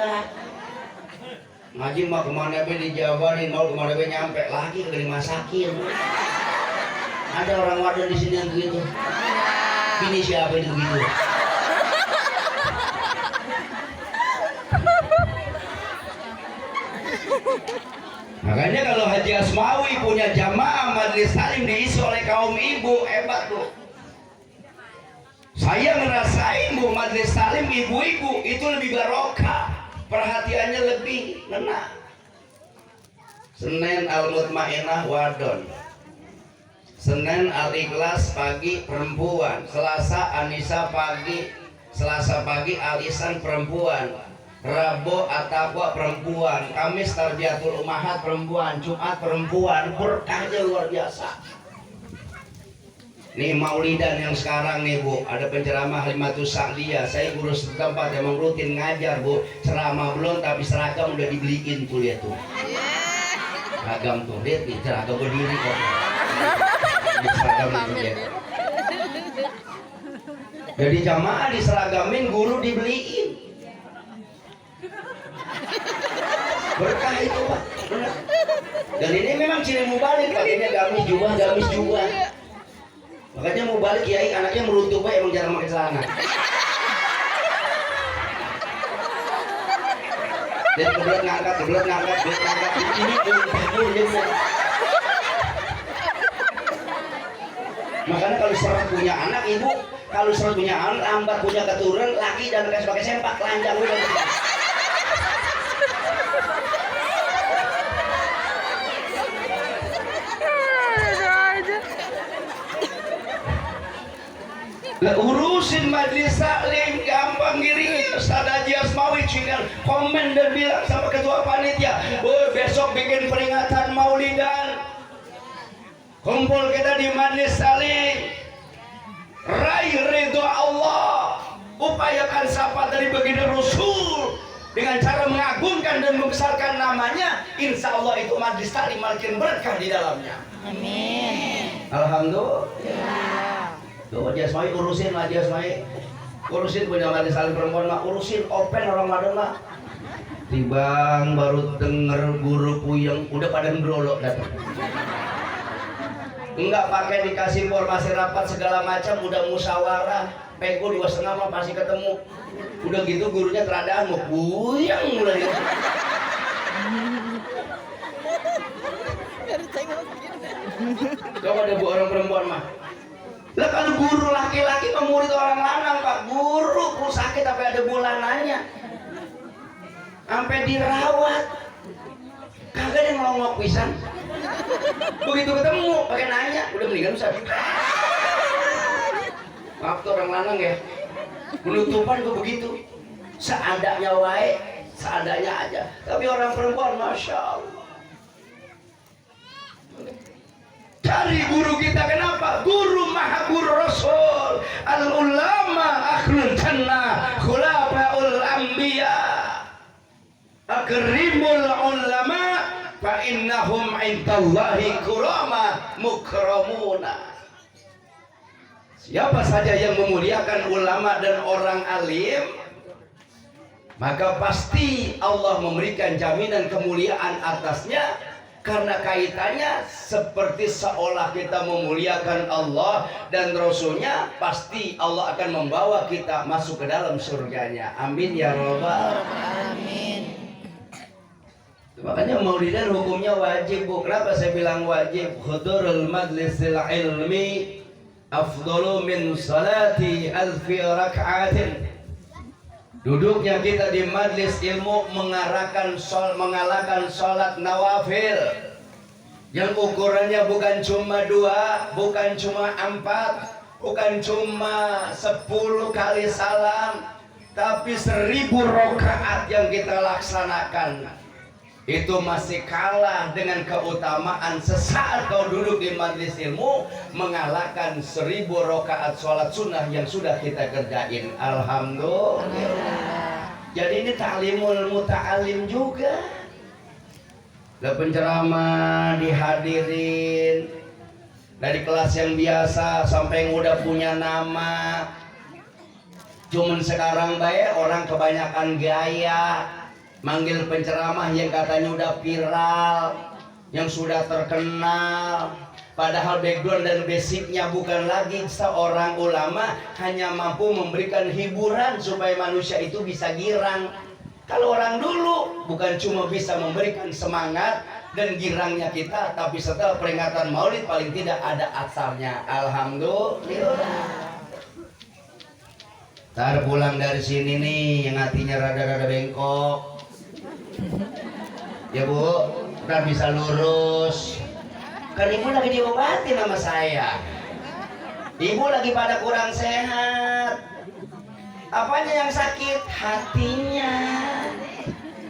enggak. Ngaji mah kemana be dijabarin, mau kemana be nyampe lagi ke dimasakin. Ada orang wadah di sini yang begitu. Ini siapa itu begitu? Makanya kalau Haji Asmawi punya jamaah majelis taklim diisi oleh kaum ibu, hebat bu. Saya ngerasain bu, majelis taklim ibu-ibu itu lebih barokah, perhatiannya lebih ngena. Senin Al-Mutmainah wadon, Senin Al-Ikhlas pagi perempuan, Selasa Anissa pagi, Selasa pagi Alisan perempuan, Rabu At-Taqwa perempuan, Kamis Tarbiyatul Ummahat perempuan, Jumat perempuan, berkahnya luar biasa. Nih maulidan yang sekarang nih bu, ada penceramah Halimatus Sa'diyah, saya ngurus tempat emang rutin ngajar bu, ceramah belum tapi seragam udah dibeliin tuh lihat tuh. Seragam tuh, lihat nih seragam berdiri kok. Seragam itu ya. Jadi jamaah diseragamin, guru dibeliin. Berkah itu pak. Dan ini memang ciri mubalik, pakainya gamis juga. Makanya mau balik kiai anaknya meruntuh pak, emang jarang pakai celana. Jadi kebelet ngangkat, ini makanya kalau seret punya anak ibu, kalau seret punya anak, lambat punya keturunan, laki dan pakai sempak, telanjang udah. Urusin majelis taklim gampang diri. Ustaz Haji Asmawi tinggal komen dan bilang sama ketua panitia, besok bikin peringatan maulidan, kumpul kita di majelis taklim, raih ridho Allah, upayakan syafaat dari baginda Rasul dengan cara mengagungkan dan membesarkan namanya. Insya Allah itu majelis taklim makin berkah di dalamnya. Amin. Alhamdulillah. Tuh Haji Asmawi urusin, Haji Asmawi urusin punya majelis taklim perempuan mah, urusin open orang madon mah. Tibang baru denger guru puyeng udah pada ngerolok datang. Enggak pakai dikasih informasi rapat segala macam, udah musyawarah pego 2,5 mah pasti ketemu. Udah gitu gurunya teradaan mau puyeng mulai. Coba ada bu orang perempuan mah. Lah kalau guru laki-laki mah murid orang lanang pak, guru ku sakit tapi ada bulanannya, sampai dirawat, kagak ada yang ngelongok pisan. Begitu ketemu pakai nanya, udah meninggal Ustaz. Maaf tuh orang lanang ya, penutupan tuh begitu, seadanya wae, seadanya aja. Tapi orang perempuan, masya Allah. Cari guru kita, kenapa? Guru maha guru Rasul, al-ulama akhlul jannah, khulafaul anbiya, akrimul ulama fa innahum indallahi kurama mukramuna. Siapa saja yang memuliakan ulama dan orang alim, maka pasti Allah memberikan jaminan kemuliaan atasnya. Karena kaitannya seperti seolah kita memuliakan Allah dan Rasulnya, pasti Allah akan membawa kita masuk ke dalam surganya. Amin ya robbal alamin. Makanya maulidan hukumnya wajib bu. Kenapa saya bilang wajib? Hudurul majlisil ilmi afdalu min salati alfi rak'atin. Duduknya kita di majlis ilmu mengalahkan sholat nawafil yang ukurannya bukan cuma 2, bukan cuma 4, bukan cuma 10 kali salam, tapi 1000 rakaat yang kita laksanakan. Itu masih kalah dengan keutamaan sesaat kau duduk di majlis ilmu mengalahkan 1000 rakaat sholat sunnah yang sudah kita kerjain. Alhamdulillah. Jadi ini ta'limul muta'alim juga. Dan penceramah dihadirin dari kelas yang biasa sampai yang udah punya nama. Cuman sekarang baik orang kebanyakan gaya manggil penceramah yang katanya udah viral, yang sudah terkenal, padahal background dan basicnya bukan lagi seorang ulama hanya mampu memberikan hiburan supaya manusia itu bisa girang. Kalau orang dulu bukan cuma bisa memberikan semangat dan girangnya kita, tapi setelah peringatan Maulid paling tidak ada asalnya. Alhamdulillah. Ntar pulang dari sini nih yang hatinya rada-rada bengkok, ya Bu, ntar bisa lurus. Kan ibu lagi diobati sama saya. Ibu lagi pada kurang sehat. Apanya yang sakit? Hatinya.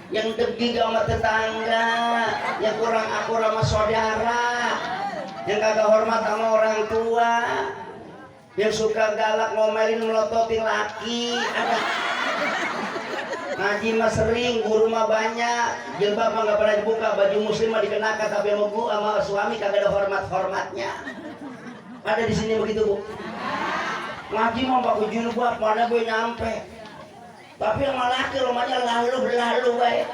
Yang degi sama tetangga, yang kurang akur sama saudara, yang kagak hormat sama orang tua, yang suka galak ngomelin melototin laki. Ada ngaji mah sering, guru mah banyak, jilbab mah gak pernah dibuka, baju muslim mah dikenakan, tapi sama bu sama suami kagak ada hormatnya. Ada di sini begitu Bu. Ngaji mah pakai jilbab, mana gue nyampe, tapi sama laki rumahnya lalu baik.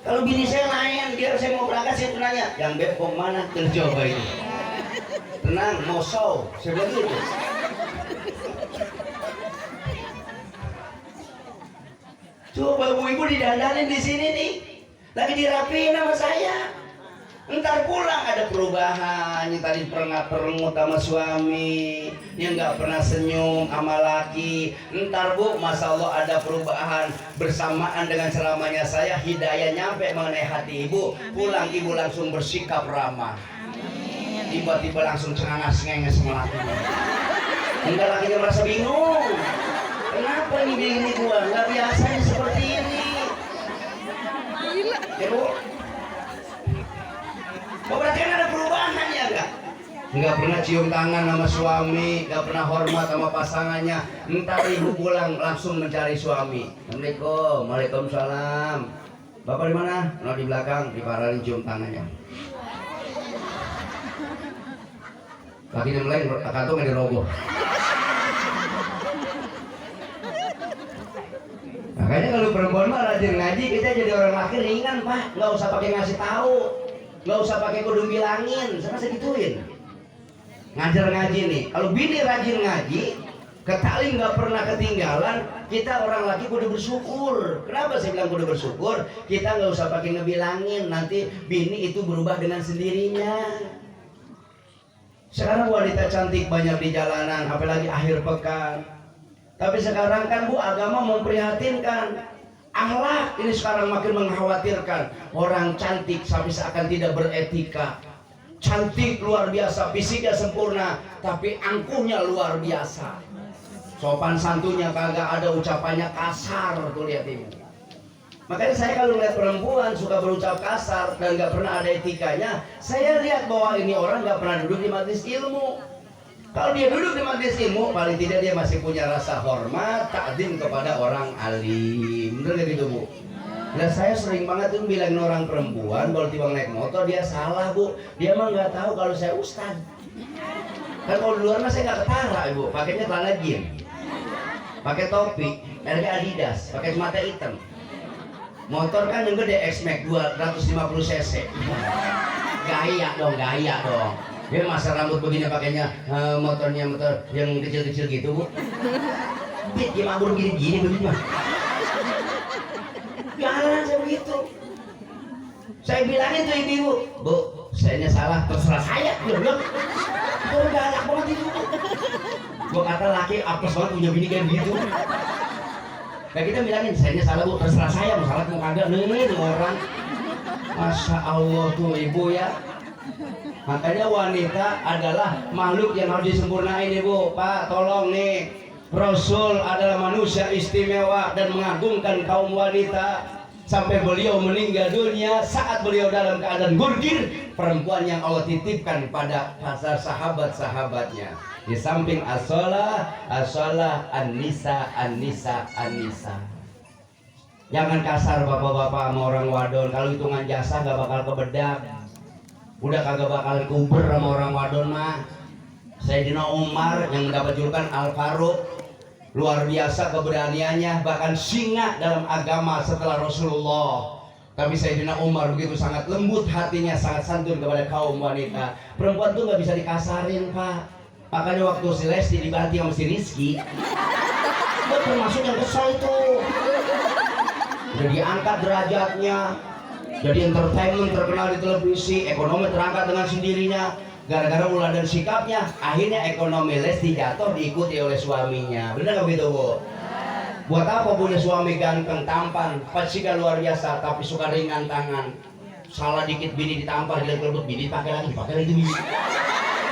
Kalau bini saya lain, dia saya mau berangkat saya nanya, yang beb kok mana? Coba ini. Tenang, mau show, saya bilang gitu. Coba ibu didandanin di sini nih, lagi dirapiin sama saya. Ntar pulang ada perubahan, yang tadi pernah perengut sama suami, yang nggak pernah senyum sama laki. Ntar Bu, masya Allah ada perubahan bersamaan dengan ceramahnya saya, hidayah nyampe mengenai hati ibu. Pulang ibu langsung bersikap ramah. Tiba-tiba langsung cengangas-ngenges sama laki. Enggak, lakinya merasa bingung. Kenapa ini gua? Nggak biasanya seperti ini. Ya Bu. Oh, berarti kan ada perubahan ya enggak? Nggak pernah cium tangan sama suami, nggak pernah hormat sama pasangannya. Ntar ibu pulang langsung mencari suami. Assalamualaikum, waalaikumsalam. Bapak di mana? Nah, di belakang, diparahin cium tangannya. Kakinya meleng, kantongnya dirogoh. Makanya kalau perempuan mah rajin ngaji, kita jadi orang laki ringan Pak, nggak usah pakai ngasih tahu, nggak usah pakai kudu bilangin, sama segituin. Ngajar ngaji nih, kalau bini rajin ngaji, ketali nggak pernah ketinggalan. Kita orang laki kudu bersyukur. Kenapa saya bilang kudu bersyukur? Kita nggak usah pakai ngebilangin, nanti bini itu berubah dengan sendirinya. Sekarang wanita cantik banyak di jalanan, apalagi akhir pekan. Tapi sekarang kan Bu, agama memprihatinkan. Akhlak ini sekarang makin mengkhawatirkan. Orang cantik sampai seakan tidak beretika. Cantik luar biasa, fisiknya sempurna, tapi angkuhnya luar biasa. Sopan santunnya kagak ada, ucapannya kasar tuh, lihat ini. Makanya saya kalau lihat perempuan suka berucap kasar dan nggak pernah ada etikanya, saya lihat bahwa ini orang nggak pernah duduk di majelis ilmu. Kalau dia duduk di majelis ilmu, paling tidak dia masih punya rasa hormat, takdim kepada orang alim. Bener nggak gitu Bu? Nah saya sering banget tuh bilangin orang perempuan kalau tiba naik motor dia salah Bu. Dia mah nggak tahu kalau saya ustad. Kan kalau di luar mah saya nggak ketara Ibu, pakainya celana jeans, pakai topi, merek Adidas, pakai mata hitam. Motor kan yang gede X-Max 250 cc. Gaya dong. Dia masa rambut begini pakainya motornya motor yang kecil-kecil gitu Bu. Dia mabur gini-gini begitu mah. Jangan saya begitu. Saya bilangin tuh ibu, Bu, sayanya salah, terserah saya. Dia bilang, itu galak banget itu. Gua kata laki apes banget punya bini kayak begitu. Nah kita bilangin, sayanya salah Bu, terserah saya, mau salah mau kagak, nih orang. Masya Allah tuh ibu ya. Makanya wanita adalah makhluk yang harus disempurnain Ibu. Pak tolong nih, Rasul adalah manusia istimewa dan mengagungkan kaum wanita. Sampai beliau meninggal dunia, saat beliau dalam keadaan gurgir, perempuan yang Allah titipkan pada pasar sahabat-sahabatnya. Di samping as-shalah, an-nisa. Jangan kasar bapak-bapak sama orang wadon. Kalau hitungan jasa gak bakal kebedak. Udah kagak bakal kuber sama orang wadon mah. Sayyidina Umar yang mendapat julukan Al-Faruq, luar biasa keberaniannya, bahkan singa dalam agama setelah Rasulullah. Tapi Sayyidina Umar begitu sangat lembut hatinya, sangat santun kepada kaum wanita. Perempuan tuh nggak bisa dikasarin, Pak. Makanya waktu si Lesti dibanting sama si Rizky, itu termasuk yang kesal itu. Udah diangkat derajatnya, jadi entertainment terkenal di televisi, ekonomi terangkat dengan sendirinya. Gara-gara ulah dan sikapnya, akhirnya ekonomi Lesti jatuh diikuti oleh suaminya. Benar nggak begitu, Bu? Buat apa punya suami ganteng, tampan, pacikan luar biasa, tapi suka ringan tangan. Salah dikit bini ditampar, dia kelebut bini dipakai lagi bini.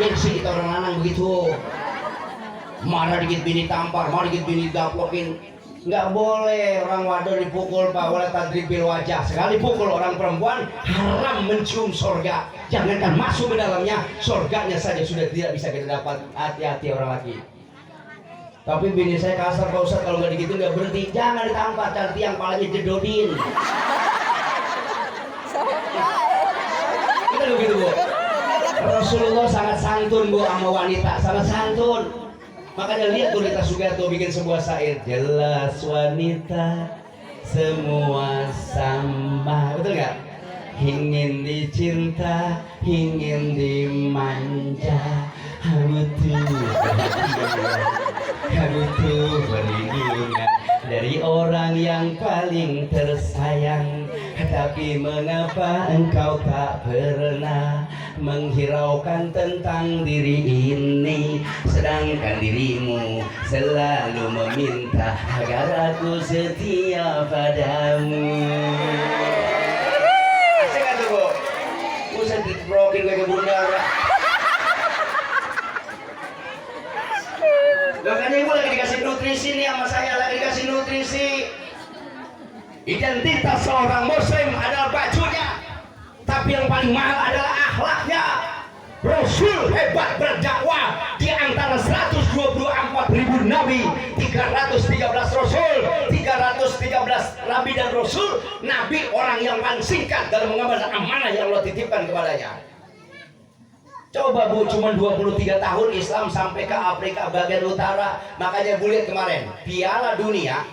Gengsi kita orang lanang begitu. Marah dikit bini tampar, marah dikit bini daplokin. Nggak boleh orang wadah dipukul, Pak, oleh tadribil wajah. Sekali pukul orang perempuan, haram mencium sorga. Jangankan masuk ke dalamnya, sorganya saja sudah tidak bisa kita dapat. Hati-hati orang laki. Tapi bini saya kasar, Pak Ustadz, kalau nggak digitu nggak berhenti. Jangan ditampar, cari yang palanya jedodin. Kita begitu, Bu. Rasulullah sangat santun, Bu, sama wanita, sangat santun. Makanya lihat Bu Rita Sugiarto bikin sebuah syair. Jelas wanita semua sama, betul nggak? Ingin dicinta, ingin dimanja, butuh perlindungan dari orang yang paling tersayang. Tapi mengapa engkau tak pernah menghiraukan tentang diri ini, sedangkan dirimu selalu meminta agar aku setia padamu. Asik gak tuh, Bu? Usah diprokin kayak bunda. Makanya ibu lagi dikasih nutrisi nih sama saya, lagi dikasih nutrisi. Identitas seorang muslim adalah bajunya, tapi yang paling mahal adalah akhlaknya. Rasul hebat berdakwah, di antara 124.000 nabi, 313 rasul, 313 nabi dan rasul. Nabi orang yang paling singkat dalam mengemban amanah yang Allah titipkan kepadanya. Coba Bu, cuma 23 tahun Islam sampai ke Afrika bagian utara. Makanya Bu lihat kemarin Piala Dunia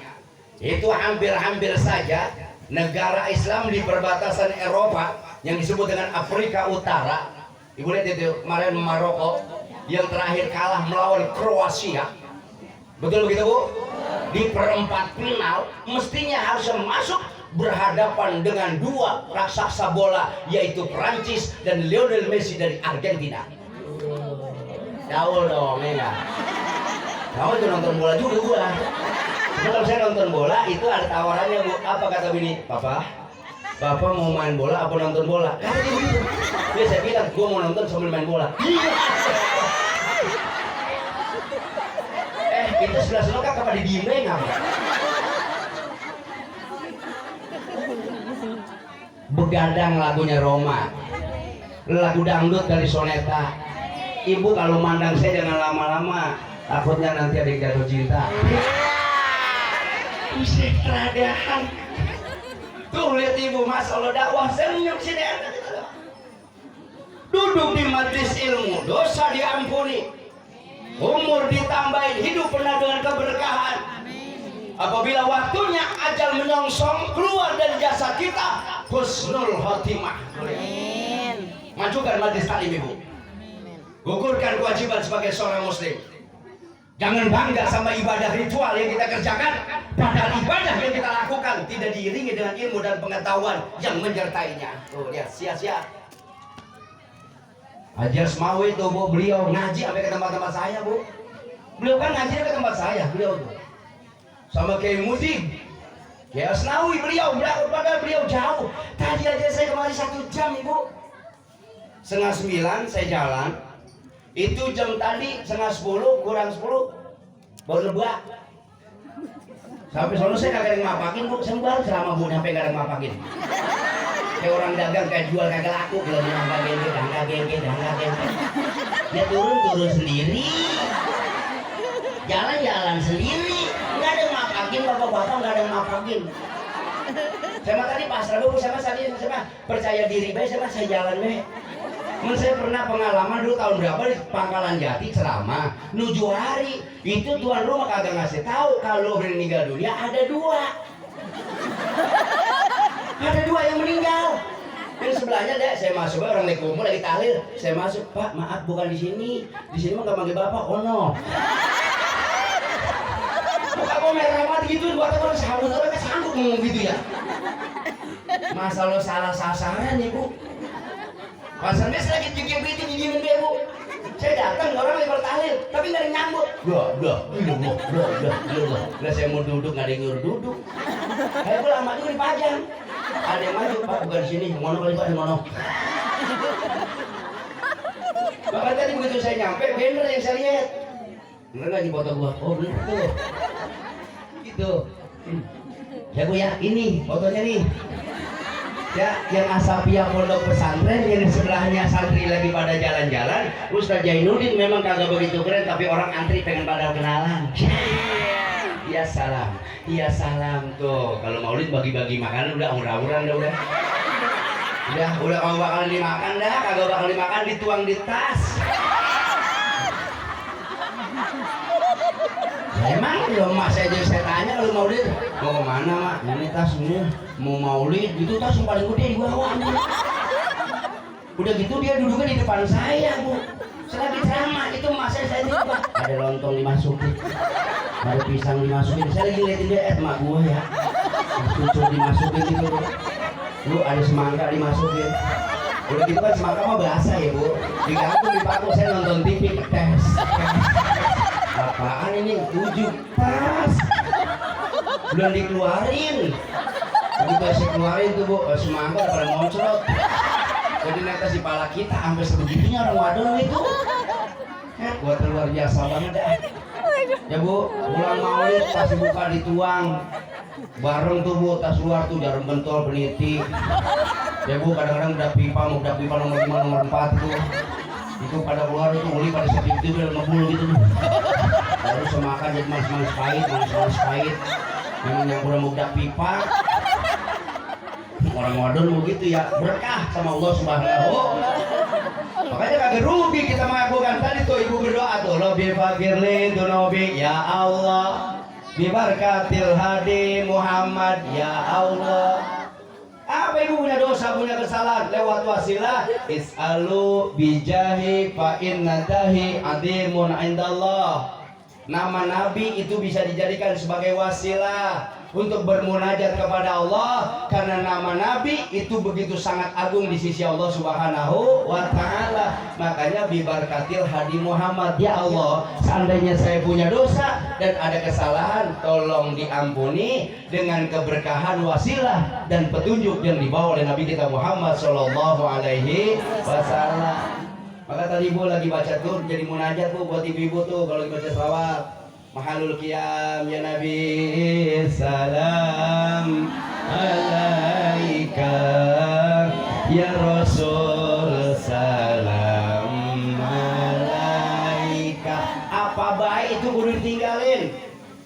itu hampir-hampir saja negara Islam di perbatasan Eropa yang disebut dengan Afrika Utara. Ibu lihat itu kemarin Maroko yang terakhir kalah melawan Kroasia. Betul begitu, Bu? Di perempat final mestinya harus masuk berhadapan dengan dua raksasa bola, yaitu Prancis dan Lionel Messi dari Argentina. Jauh dong, ya. Kamu itu nonton bola juga gua. Kalau saya nonton bola itu ada tawarannya, Bu. Apa kata bini? Bapak mau main bola apa nonton bola? Kata dia begitu. Dia saya bilang, gua mau nonton sambil main bola. Itu sebelah sana kan kepada diem ngapa? Begadang lagunya Roma, lagu dangdut dari Soneta. Ibu kalau mandang saya jangan lama-lama, takutnya nanti ada yang jatuh cinta. Musik peradahan. Tuh lihat ibu, Mas Allah dakwah senyum sini. Duduk di majelis ilmu, dosa diampuni, umur ditambahin, hidup penuh dengan keberkahan. Apabila waktunya ajal menyongsong, keluar dari jasad kita, husnul khotimah. Majukan majelis taklim, Ibu. Gugurkan kewajiban sebagai seorang muslim. Jangan bangga sama ibadah ritual yang kita kerjakan, padahal ibadah yang kita lakukan tidak diiringi dengan ilmu dan pengetahuan yang menyertainya. Tuh lihat, sia-sia. Haji Asmawi tuh, Bu, beliau ngaji sampai ke tempat-tempat saya, Bu. Beliau kan ngaji ke tempat saya, beliau tuh. Sama Kiai Mudib, Kiai Asnawi, beliau padahal beliau jauh. Tadi aja saya kemari 1 jam, Ibu. 8:30 saya jalan. Itu jam tadi 9:30 kurang 10 baru nebak. Sampai sono saya kagak ada yang ngapakin, Bu. Sembar selama Bu sampai kagak ada yang ngapakin. Kayak orang dagang kayak jual kagak laku, kalau bilang gengge. Dia turun sendiri. Jalan sendiri. Enggak ada yang ngapakin, bapak-bapak enggak ada yang ngapakin. Saya tadi pasrah, Bu, saya percaya diri baik, saya jalan baik. Saya pernah pengalaman dulu tahun berapa di Pangkalan Jati ceramah nuju hari itu tuan rumah kagak ngasih tahu kalau meninggal dunia ada dua yang meninggal. Yang sebelahnya deh, saya masuk orang lagi kumpul lagi tahlil, saya masuk, Pak maaf bukan di sini mah nggak manggil bapak, oh no. Muka kok merah mati gitu, buat orang sahabat orang sanggup ngomong gitu ya. Masa lo salah sasaran ya bu? Pasalnya saya lagi juga itu didimin dia bu. Saya datang orang lagi bertahlil, tapi nggak ada yang nyambut. Lah saya mau duduk nggak ada yang nyuruh duduk. Kayak gue lama juga dipajang. Ada yang maju, Pak bukan di sini, mono kali Pak, mono. Bahkan tadi begitu saya nyampe, bener yang saya lihat. Bener nggak di foto gua? Oh bener tuh. Gitu. Ya bu ya, ini fotonya nih. Ya, yang Asapia Pondok Pesantren yang di sebelahnya santri lagi pada jalan-jalan. Ustaz Jainuddin memang kagak begitu keren, tapi orang antri pengen pada kenalan. Iya salam, iya salam tuh. Kalau maulid bagi-bagi makanan udah murah-murah udah. Udah kalau bakal dimakan dah, kagak bakal dimakan dituang di tas. Emang lo mas saya tanya kalau maulid mau kemana mak? Ini tas ini mau maulid itu tas yang paling gede di bawah. Udah gitu dia duduknya di depan saya bu. Selagi ceramah itu mas saya juga ada lontong dimasukin, ada pisang dimasukin. Saya lagi liatin dia mak gua ya, cucur dimasukin gitu. Bu ada semangka dimasukin. Udah gitu kan semangka mah bahasa ya bu. Digantung dipaku saya nonton TV tes. Apaan ini? 7 tas belum dikeluarin. Begitu saya keluarin tuh bu, semangka pada moncrot. Jadi nanti si pala kita sampai sebegitunya orang wadon itu. Buat luar biasa banget dah. Ya bu, pulang maulid tas buka dituang. Bareng tuh bu, tas luar tuh jarum pentol peniti. Ya bu, kadang-kadang udah pipa nomor 5 nomor 4 tuh. Itu pada keluar itu uli pada sepik itu udah ngebul gitu. Baru semakan jadi manis pahit. Memang yang udah muda pipa. Orang wadon begitu ya, berkah sama Allah Subhanahu. Makanya kagak rugi kita mengakukan tadi tuh ibu berdoa tuh Rabbi fakirli dunubi ya Allah bi barakatil hadi Muhammad ya Allah. Apa ibu punya dosa, punya kesalahan lewat wasilah is'alu bijahi fa inna dahi adimun indallah. Nama Nabi itu bisa dijadikan sebagai wasilah untuk bermunajat kepada Allah karena nama Nabi itu begitu sangat agung di sisi Allah Subhanahu wa taala. Makanya bibarkatil hadi Muhammad ya Allah, seandainya saya punya dosa dan ada kesalahan tolong diampuni dengan keberkahan wasilah dan petunjuk yang dibawa oleh Nabi kita Muhammad sallallahu alaihi wasallam. Maka tadi ibu lagi baca tuh jadi munajat tuh buat ibu-ibu tuh kalau lagi baca selawat. Mahalul qiyam ya Nabi salam alaika ya Rasul salam alaika. Apa baik itu kudu ditinggalin.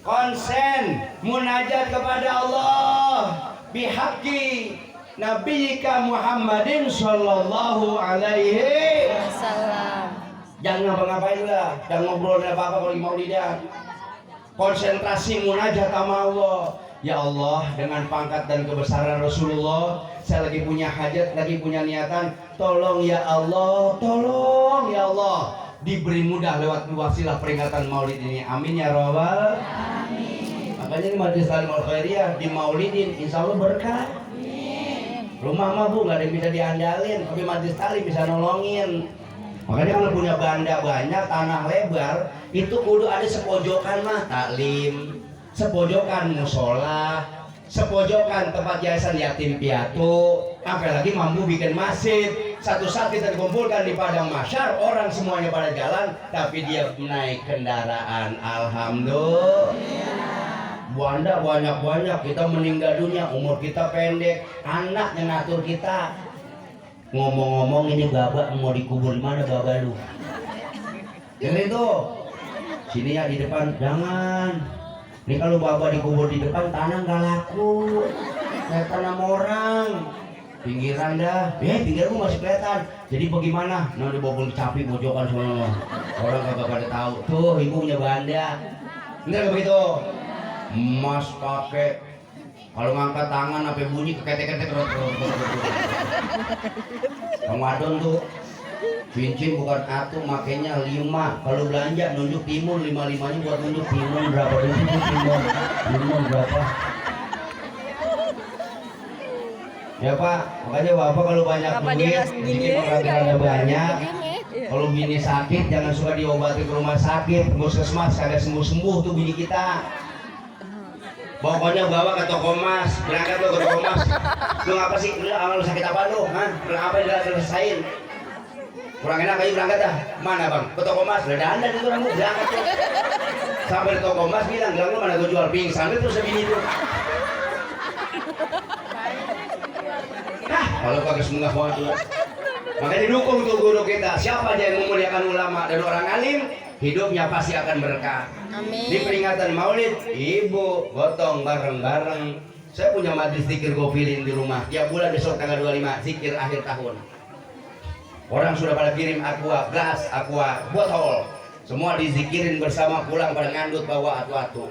Konsen munajat kepada Allah bihaqi Nabiyika Muhammadin sallallahu alaihi wasallam. Jangan ngapa-ngapain lah, jangan ngobrol apa-apa kalau mau lidah. Konsentrasi munajat sama Allah. Ya Allah, dengan pangkat dan kebesaran Rasulullah, saya lagi punya hajat, lagi punya niatan. Tolong ya Allah, tolong ya Allah, diberi mudah lewat wasilah peringatan Maulid ini. Amin ya rabbal alamin. Makanya ini Majelis Taklim Al Khairiyah di Maulidin, insya Allah berkah. Rumah mah bu nggak ada yang bisa diandalin, tapi Majelis Taklim bisa nolongin. Makanya kalau punya banda banyak, tanah lebar, itu kudu ada sepojokan mah taklim, sepojokan musola, sepojokan tempat yayasan yatim piatu, apalagi mampu bikin masjid. Satu saat kita dikumpulkan di padang mahsyar, orang semuanya pada jalan, tapi dia naik kendaraan. Alhamdulillah. Banda banyak-banyak, kita meninggal dunia, umur kita pendek, anak yang ngatur kita. Ngomong-ngomong ini babak mau dikubur di mana babak lu? Yang itu, sini ya di depan, jangan. Ini kalau babak dikubur di depan tanah nggak laku, kayak tanam orang. Pinggiran dah. Pinggirmu masih kelihatan. Jadi bagaimana? Nah, di bawah capi pojokan semua. Orang kagak pada tahu. Tuh, ibunya Banda. Bener gak begitu? Emas pakai. Kalau ngangkat tangan sampai bunyi keketek-ketek. Ramadan tuh. Cincin bukan atu, makanya 5. Kalau belanja nunjuk timun, 5-5-nya buat nunjuk timun berapa timun berapa. Ya Pak, makanya Bapak kalau banyak duit, sedikit penghasilannya banyak. Kalau bini sakit jangan suka diobati ke rumah sakit, puskesmas kagak sembuh-sembuh tuh bini kita. Pokoknya bawa ke toko emas, berangkat lo ke toko emas. Lu ngapa sih? Lu sakit apa lu? Hah? Apa yang gak selesain? Kurang enak aja berangkat dah. Mana bang? Ke toko emas. Udah anda itu orang berangkat tuh. Sampai di toko emas bilang, lu mana gue jual pingsan terus bini itu. Kalau kagak semua banget. Makanya didukung tuh guru kita. Siapa aja yang memuliakan ulama dan orang alim, hidupnya pasti akan berkah. Amin. Di peringatan Maulid, ibu gotong bareng-bareng. Saya punya majlis zikir gofilin di rumah. Tiap bulan besok tanggal 25 zikir akhir tahun. Orang sudah pada kirim aqua, gas, aqua, botol. Semua dizikirin bersama, pulang pada ngandut bawa atu-atu.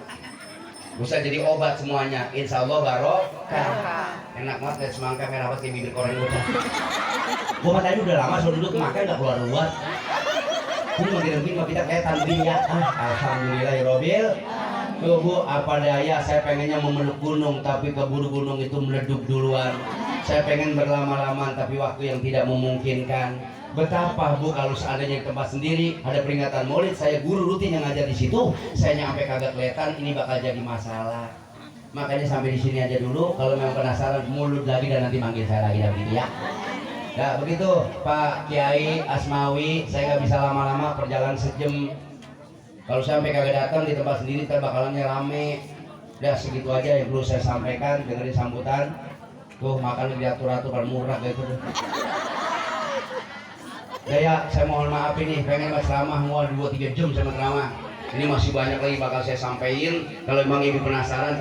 Bisa jadi obat semuanya, insya Allah barokah. Enak banget kayak semangka merah banget kayak bibir koreng bocah. Gua tadi udah lama sudah duduk makan nggak keluar. Ini mau dirempin mah kita kayak tanbin ya. Alhamdulillahirobbil. Tuh Bu, apa daya saya pengennya memeluk gunung tapi keburu gunung itu meleduk duluan. Saya pengen berlama-lama tapi waktu yang tidak memungkinkan. Betapa Bu kalau seandainya di tempat sendiri ada peringatan Maulid, saya guru rutin yang ngajar di situ, saya nyampe kagak kelihatan, ini bakal jadi masalah. Makanya sampai di sini aja dulu. Kalau memang penasaran mulut lagi dan nanti manggil saya lagi dan gitu ya. Ya begitu Pak Kiai Asmawi, saya nggak bisa lama-lama, perjalanan sejam. Kalau sampai kagak datang di tempat sendiri, ntar bakalannya rame. Udah segitu aja yang perlu saya sampaikan. Dengerin sambutan. Tuh makan diatur-atur murah gitu. Ya, saya mohon maaf ini, pengen mas ceramah mau 2-3 jam sama ceramah. Ini masih banyak lagi bakal saya sampaikan. Kalau memang ibu penasaran